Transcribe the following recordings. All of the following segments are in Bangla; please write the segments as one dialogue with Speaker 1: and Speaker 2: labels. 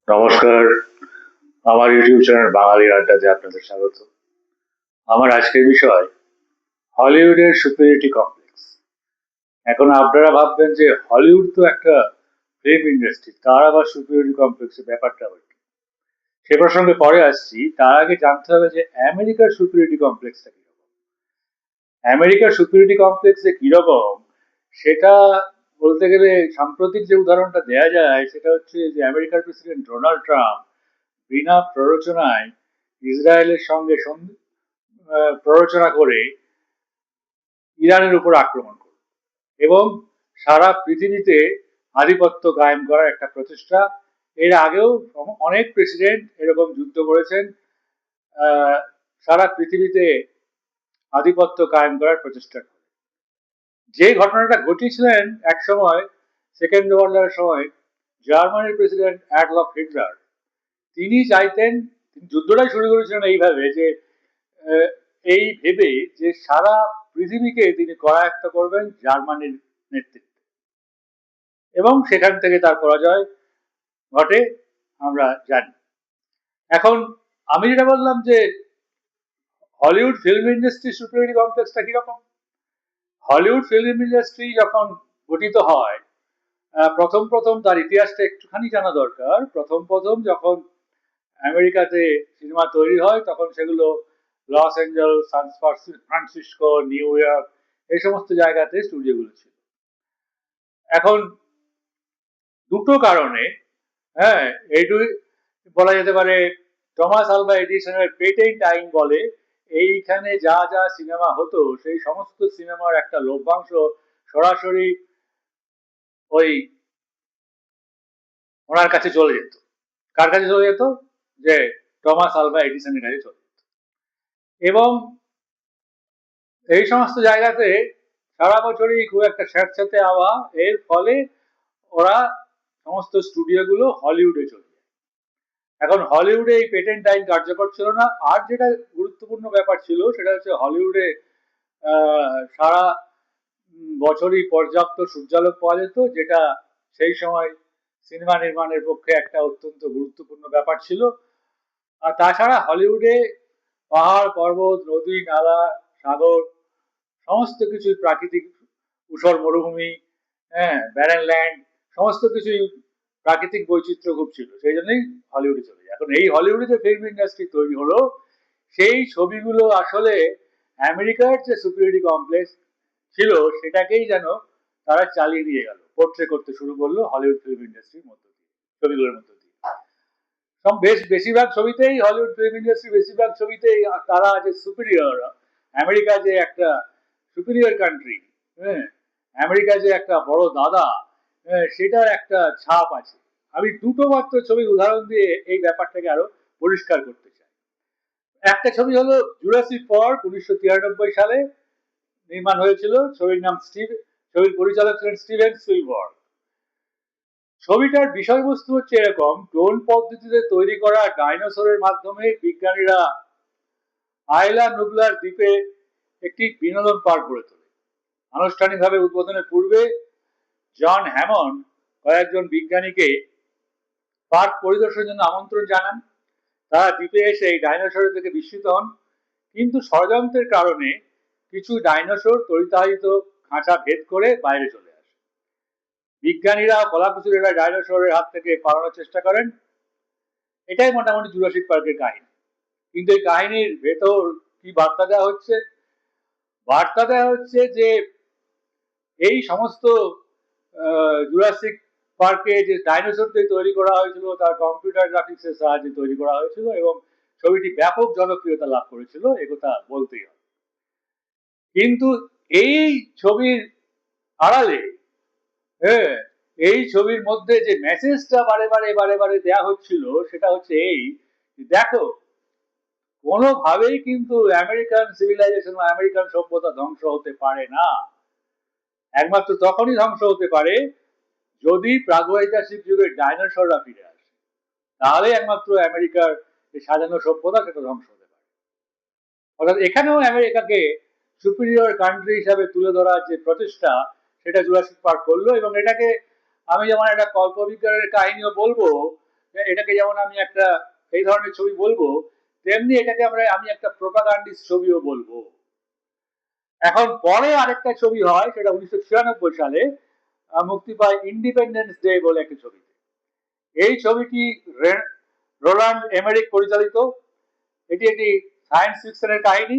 Speaker 1: নমস্কার। আমার ইউটিউব চ্যানেল বাঙালি আড্ডাতে আপনাদের স্বাগত। আমার আজকের বিষয় হলিউডের সুপিরিয়রিটি কমপ্লেক্স। এখন আপনারা ভাববেন যে হলিউড তো একটা ফিল্ম ইন্ডাস্ট্রি, তার আবার সুপিরিয়রিটি কমপ্লেক্সের ব্যাপারটা আবার কি? সে প্রসঙ্গে পরে আসছি। তার আগে জানতে হবে যে আমেরিকার সুপিরিয়রিটি কমপ্লেক্সটা কিরকম। আমেরিকার সুপিরিয়রিটি কমপ্লেক্স যে কিরকম সেটা বলতে গেলে সাম্প্রতিক যে উদাহরণটা দেয়া যায় সেটা হচ্ছে যে আমেরিকার প্রেসিডেন্ট ডোনাল্ড ট্রাম্প বিনা প্ররোচনায় ইসরায়েলের সঙ্গে প্ররোচনা করে ইরানের উপর আক্রমণ করল এবং সারা পৃথিবীতে আধিপত্য কায়েম করার একটা প্রচেষ্টা। এর আগেও অনেক প্রেসিডেন্ট এরকম যুদ্ধ করেছেন, আহ, সারা পৃথিবীতে আধিপত্য কায়েম করার প্রচেষ্টা করে। যে ঘটনাটা ঘটিয়েছিলেন এক সময় সেকেন্ড ওয়ার্ল্ড সময় জার্মানির প্রেসিডেন্ট অ্যাডলফ হিটলার, তিনি চাইতেন, তিনি যুদ্ধটাই শুরু করেছিলেন এইভাবে যে আহ, এই ভেবে যে সারা পৃথিবীকে তিনি করায়ত্ত করবেন জার্মানির নেতৃত্বে, এবং সেখান থেকে তার পরাজয় ঘটে আমরা জানি। এখন আমি যেটা বললাম যে হলিউড ফিল্ম ইন্ডাস্ট্রি সুপিরিয়রিটি কমপ্লেক্সটা কিরকম। হলিউড ফিল্ম ইন্ডাস্ট্রি যখন গঠিত হয়, প্রথম প্রথম তার ইতিহাসটা একটুখানি জানা দরকার। প্রথম প্রথম যখন আমেরিকাতে সিনেমা তৈরি হয় তখন সেগুলো Los Angeles, San Francisco, New York, এই সমস্ত জায়গাতে স্টুডিওগুলো ছিল। এখন দুটো কারণে, হ্যাঁ, এইটুকু বলা যেতে পারে, টমাস আলভা এডিসনের পেটেন্ট আইন বলে এইখানে যা যা সিনেমা হতো সেই সমস্ত সিনেমার একটা লভ্যাংশ সরাসরি ওই ওনার কাছে চলে যেত। কার কাছে চলে যেত? যে টমাস আলভা এডিসনের কাছে চলে যেত। এবং এই সমস্ত জায়গাতে সারা বছরই খুব একটা স্যাঁতস্যাঁতে হাওয়া, এর ফলে ওরা সমস্ত স্টুডিওগুলো হলিউডে চলে যায়। এখন হলিউডে এই পেটেন্ট আইন কার্যকর ছিল না। আর যেটা গুরুত্বপূর্ণ ব্যাপার ছিল সেটা হচ্ছে হলিউডে সারা বছরই পর্যাপ্ত সূর্যালোক পাওয়া যেত, যেটা সেই সময় সিনেমা নির্মাণের পক্ষে একটা অত্যন্ত গুরুত্বপূর্ণ ব্যাপার ছিল। আর তাছাড়া হলিউডে পাহাড় পর্বত, নদী নালা, সাগর, সমস্ত কিছুই প্রাকৃতিক, ঊষর মরুভূমি, হ্যাঁ, ব্যারেন ল্যান্ড, সমস্ত কিছুই প্রাকৃতিক বৈচিত্র্য খুব ছিল, সেই জন্যই হলিউডে চলে যায়। এখন এই হলিউডে যে ফিল্ম ইন্ডাস্ট্রি তৈরি হলো সেই ছবিগুলো আসলে আমেরিকার যে সুপিরিয়রিটি কমপ্লেক্স ছিল সেটাকেই যেন তারা চালিয়ে দিয়ে গেল, পোর্ট্রে করতে শুরু করলো হলিউড ফিল্ম ইন্ডাস্ট্রির মধ্য দিয়ে, ছবিগুলোর মধ্য দিয়ে। সব বেশিরভাগ ছবিতেই হলিউড ফিল্ম ইন্ডাস্ট্রি বেশিরভাগ ছবিতেই তারা যে সুপিরিয়র, আমেরিকা যে একটা সুপিরিয়র কান্ট্রি, হ্যাঁ, আমেরিকা যে একটা বড় দাদা, হ্যাঁ, সেটার একটা ছাপ আছে। আমি দুটো মাত্র ছবির উদাহরণ দিয়ে এই ব্যাপারটাকে আরো পরিষ্কার করতে চাই। একটা ছবি হলো জুরাসিক পার্ক, 1993 সালে নির্মাণ হয়েছিল। ছবির নাম ছবির পরিচালক ছিলেন স্টিভেন স্পিলবার্গ। ছবিটার বিষয়বস্তু হচ্ছে এরকম: ক্লোন পদ্ধতিতে তৈরি করা ডাইনোসরের মাধ্যমে বিজ্ঞানীরা আইলা নুবলার দ্বীপে একটি বিনোদন পার্ক গড়ে তোলে। আনুষ্ঠানিকভাবে উদ্বোধনের পূর্বে জন হ্যামন্ড কয়েকজন বিজ্ঞানীকে পার্ক পরিদর্শনের জন্য আমন্ত্রণ জানান। তারা দ্বীপে এসে এই ডাইনোসরের থেকে বিস্মিত হন, কিন্তু ষড়যন্ত্রের কারণে কিছু ডাইনোসর তরিতাহিত খাঁচা ভেদ করে বাইরে চলে আসে। বিজ্ঞানীরা কলাকুশলীরা ডাইনোসরের হাত থেকে পালানোর চেষ্টা করেন। এটাই মোটামুটি জুরাসিক পার্কের কাহিনী। কিন্তু এই কাহিনীর ভেতর কি বার্তা দেওয়া হচ্ছে? বার্তা দেওয়া হচ্ছে যে এই সমস্ত জুরাসিক পার্কে যে ডাইনোসরদের তৈরি করা হয়েছিল তার কম্পিউটার গ্রাফিক্সের সাহায্যে তৈরি করা হয়েছিল এবং ছবিটি ব্যাপক জনপ্রিয়তা লাভ করেছিল, একথা বলতেই হবে। কিন্তু এই ছবির আড়ালে, হ্যাঁ, এই ছবির মধ্যে যে মেসেজটা বারে বারে বারে বারে দেওয়া হচ্ছিল সেটা হচ্ছে এই, দেখো, কোনোভাবেই কিন্তু আমেরিকান সিভিলাইজেশন বা আমেরিকান সভ্যতা ধ্বংস হতে পারে না। একমাত্র তখনই ধ্বংস হতে পারে যদি প্রাগৈতিহাসিক যুগের ডাইনোসররা ফিরে আসে, তাহলে একমাত্র আমেরিকার যে সাজানো সভ্যতা সেটা ধ্বংস হতে পারে। অর্থাৎ এখানেও আমেরিকাকে সুপিরিয়র কান্ট্রি হিসাবে তুলে ধরার যে প্রচেষ্টা সেটা জুরাসিক পার্ক করলো। এবং এটাকে আমি যেমন একটা কল্পবিজ্ঞানের কাহিনীও বলবো, এটাকে যেমন আমি একটা এই ধরনের ছবি বলবো, তেমনি এটাকে আমি একটা প্রোপাগান্ডিস্ট ছবিও বলবো। এখন পরে আরেকটা ছবি হয়, সেটা 1996 সালে মুক্তি পায় ইন্ডিপেন্ডেন্স ডে বলে একটা ছবি। এই ছবিটি রোল্যান্ড এমেরিক পরিচালিত। এটি একটি সায়েন্স ফিকশনের কাহিনী।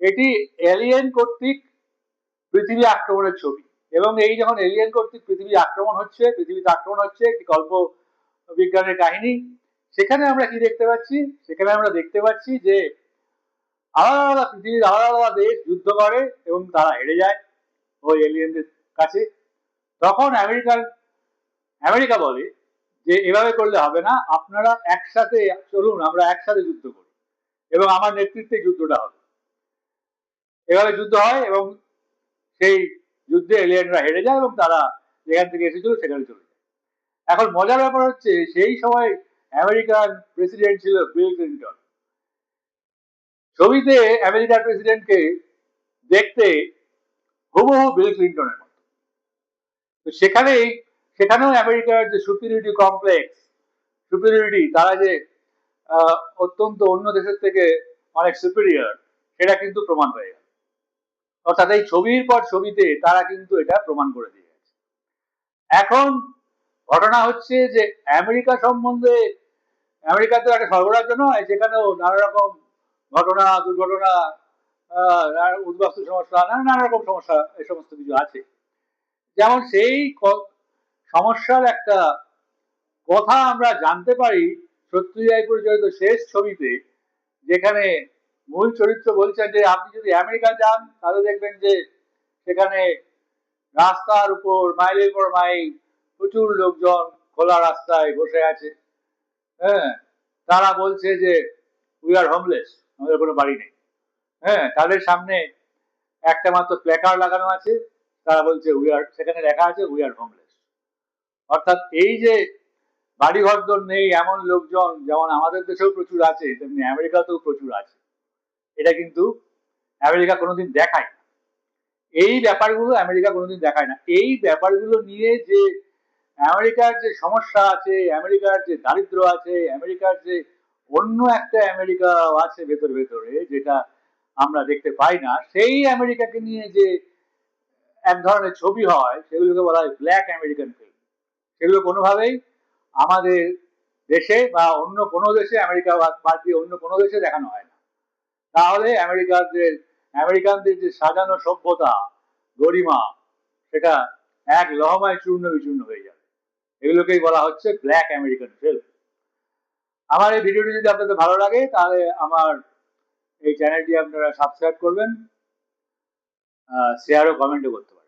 Speaker 1: এটি এলিয়েন কর্তৃক পৃথিবী আক্রমণের ছবি, এবং এই যখন এলিয়েন কর্তৃক পৃথিবীতে আক্রমণ হচ্ছে একটি কল্প বিজ্ঞানের কাহিনী। সেখানে আমরা কি দেখতে পাচ্ছি? সেখানে আমরা দেখতে পাচ্ছি যে আলাদা আলাদা পৃথিবীর আলাদা আলাদা দেশ যুদ্ধ করে এবং তারা হেরে যায় ওই এলিয়েনদের কাছে। তখন আমেরিকা বলে যে এভাবে করলে হবে না, আপনারা একসাথে চলুন, আমরা একসাথে যুদ্ধ করি এবং আমার নেতৃত্বে যুদ্ধটা হবে। এভাবে যুদ্ধ হয় এবং সেই যুদ্ধে এলিয়েনরা হেরে যায় এবং তারা যেখান থেকে এসেছিল সেখানে চলে যায়। এখন মজার ব্যাপার হচ্ছে, সেই সময় আমেরিকান প্রেসিডেন্ট ছিল বিল ক্লিন্টন। ছবিতে আমেরিকার প্রেসিডেন্টকে দেখতে হুবহু বিল ক্লিন্টনের মতো। তো সেখানেও আমেরিকার যে সুপিরিয়রিটি, তারা যে অত্যন্ত অন্য দেশের থেকে অনেক সুপিরিয়র, সেটা কিন্তু প্রমাণ হয়ে গেল। অর্থাৎ এই ছবির পর ছবিতে তারা কিন্তু এটা প্রমাণ করে দিয়ে গেছে। এখন ঘটনা হচ্ছে যে আমেরিকা তো একটা সর্বরাজ্য নয়, যেখানেও নানা রকম ঘটনা, দুর্ঘটনা, উদ্বাস্তু সমস্যা, নানা রকম সমস্যা, এই সমস্ত কিছু আছে। যেমন সেই সমস্যার একটা কথা আমরা জানতে পারি সত্যজিৎ পরিচালিত শেষ ছবিতে, যেখানে মূল চরিত্র বলছেন যে আপনি যদি আমেরিকা যান তাহলে দেখবেন যে সেখানে রাস্তার উপর মাইলের পর মাইল প্রচুর লোকজন খোলা রাস্তায় বসে আছে। হ্যাঁ, তারা বলছে যে উই আর হোমলেস, আমাদের কোনো বাড়ি নেই। হ্যাঁ, তাদের সামনে একটা মাত্র প্ল্যাকার্ড লাগানো আছে, তারা বলছে সেখানে লেখা আছে উই আর হোমলেস। অর্থাৎ এই যে বাড়ি ঘরদোর নেই এমন লোকজন যেমন আমাদের দেশেও প্রচুর আছে, তেমনি আমেরিকাতেও প্রচুর আছে। এটা কিন্তু আমেরিকা কোনোদিন দেখায় না। এই ব্যাপারগুলো আমেরিকা কোনোদিন দেখায় না। এই ব্যাপারগুলো নিয়ে যে আমেরিকার যে সমস্যা আছে, আমেরিকার যে দারিদ্র আছে, আমেরিকার যে অন্য একটা আমেরিকা আছে ভেতরে ভেতরে, যেটা আমরা দেখতে পাই না, সেই আমেরিকাকে নিয়ে যে এক ধরনের ছবি হয়, সেগুলোকে বলা হয় ব্ল্যাক আমেরিকান ফিল্ম। সেগুলো কোনোভাবেই আমাদের দেশে বা অন্য কোনো দেশে, আমেরিকা বাদ দিয়ে অন্য কোনো দেশে দেখানো হয় না। তাহলে আমেরিকানদের যে সাজানো সভ্যতা, গরিমা, সেটা এক লহমায় চূর্ণ বিচূর্ণ হয়ে যাবে। এগুলোকেই বলা হচ্ছে ব্ল্যাক আমেরিকান ফিল্ম। আমার এই ভিডিওটি যদি আপনাদের ভালো লাগে তাহলে আমার এই চ্যানেলটি আপনারা সাবস্ক্রাইব করবেন, শেয়ার ও কমেন্টও করতে পারেন।